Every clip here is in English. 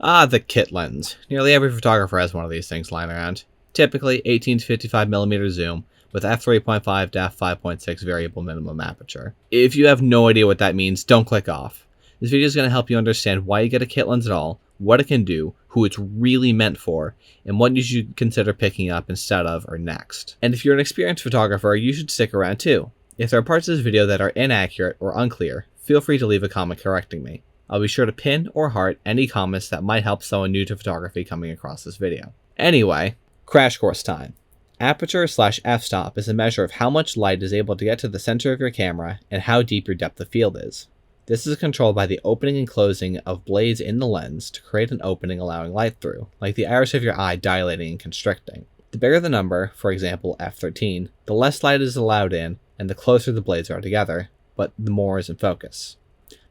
Ah, the kit lens. Nearly every photographer has one of these things lying around. Typically 18 to 55mm zoom with f3.5 to f5.6 variable minimum aperture. If you have no idea what that means, don't click off. This video is going to help you understand why you get a kit lens at all, what it can do, who it's really meant for, and what you should consider picking up instead of or next. And if you're an experienced photographer, you should stick around too. If there are parts of this video that are inaccurate or unclear, feel free to leave a comment correcting me. I'll be sure to pin or heart any comments that might help someone new to photography coming across this video. Anyway, crash course time. Aperture / f-stop is a measure of how much light is able to get to the center of your camera and how deep your depth of field is. This is controlled by the opening and closing of blades in the lens to create an opening allowing light through, like the iris of your eye dilating and constricting. The bigger the number, for example f13, the less light is allowed in and the closer the blades are together, but the more is in focus.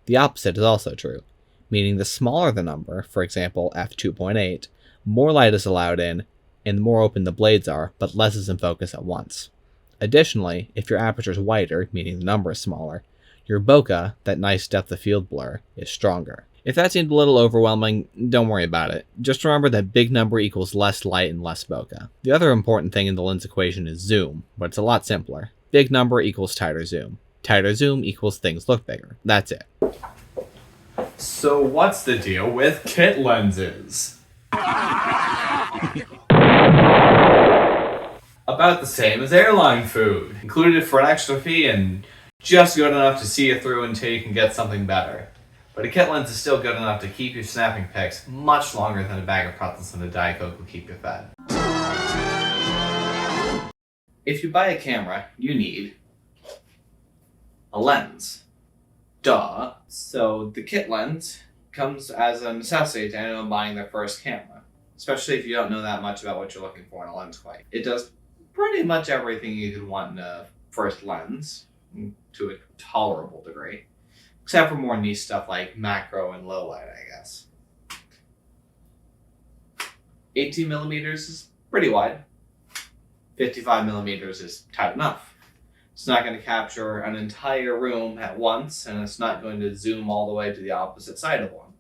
The opposite is also true, meaning the smaller the number, for example f2.8, more light is allowed in and the more open the blades are, but less is in focus at once. Additionally, if your aperture is wider, meaning the number is smaller, your bokeh, that nice depth of field blur, is stronger. If that seemed a little overwhelming, don't worry about it. Just remember that big number equals less light and less bokeh. The other important thing in the lens equation is zoom, but it's a lot simpler. Big number equals tighter zoom. Tighter zoom equals things look bigger. That's it. So what's the deal with kit lenses? About the same as airline food. Included for an extra fee and just good enough to see you through until you can get something better. But a kit lens is still good enough to keep you snapping pics much longer than a bag of pretzels and a Diet Coke will keep you fed. If you buy a camera, you need a lens. Duh. So the kit lens comes as a necessity to anyone buying their first camera, especially if you don't know that much about what you're looking for in a lens quite. It does pretty much everything you could want in a first lens, to a tolerable degree, except for more niche stuff like macro and low light, I guess. 18mm is pretty wide. 55mm is tight enough. It's not going to capture an entire room at once, and it's not going to zoom all the way to the opposite side of one.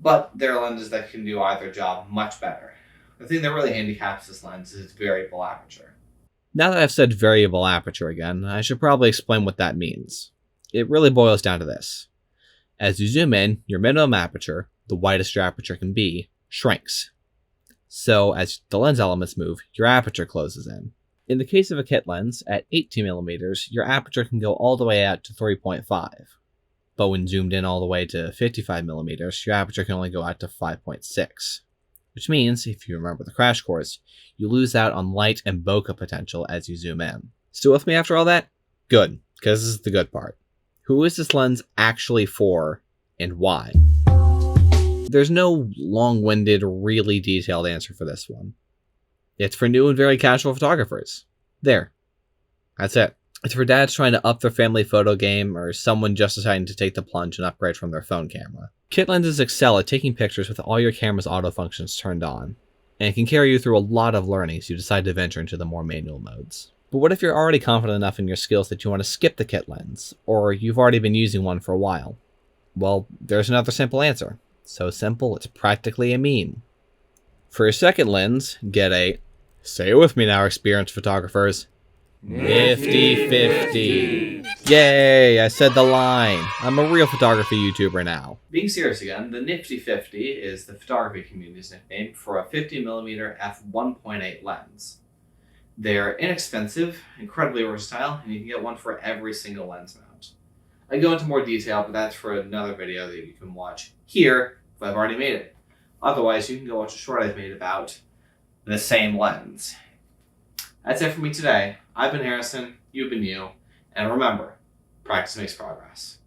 But there are lenses that can do either job much better. The thing that really handicaps this lens is its variable aperture. Now that I've said variable aperture again, I should probably explain what that means. It really boils down to this. As you zoom in, your minimum aperture, the widest your aperture can be, shrinks. So as the lens elements move, your aperture closes in. In the case of a kit lens, at 18mm, your aperture can go all the way out to 3.5. But when zoomed in all the way to 55mm, your aperture can only go out to 5.6. Which means, if you remember the crash course, you lose out on light and bokeh potential as you zoom in. Still with me after all that? Good, because this is the good part. Who is this lens actually for, and why? There's no long-winded, really detailed answer for this one. It's for new and very casual photographers. There. That's it. It's for dads trying to up their family photo game, or someone just deciding to take the plunge and upgrade from their phone camera. Kit lenses excel at taking pictures with all your camera's auto functions turned on, and it can carry you through a lot of learning if you decide to venture into the more manual modes. But what if you're already confident enough in your skills that you want to skip the kit lens, or you've already been using one for a while? Well, there's another simple answer. So simple, it's practically a meme. For your second lens, get a, say it with me now, experienced photographers, Nifty 50. Yay, I said the line. I'm a real photography YouTuber now. Being serious again, the Nifty 50 is the photography community's nickname for a 50mm f1.8 lens. They're inexpensive, incredibly versatile, and you can get one for every single lens mount. I go into more detail, but that's for another video that you can watch here if I've already made it. Otherwise, you can go watch a short I've made about the same lens. That's it for me today. I've been Harrison, you've been you, and remember, practice makes progress.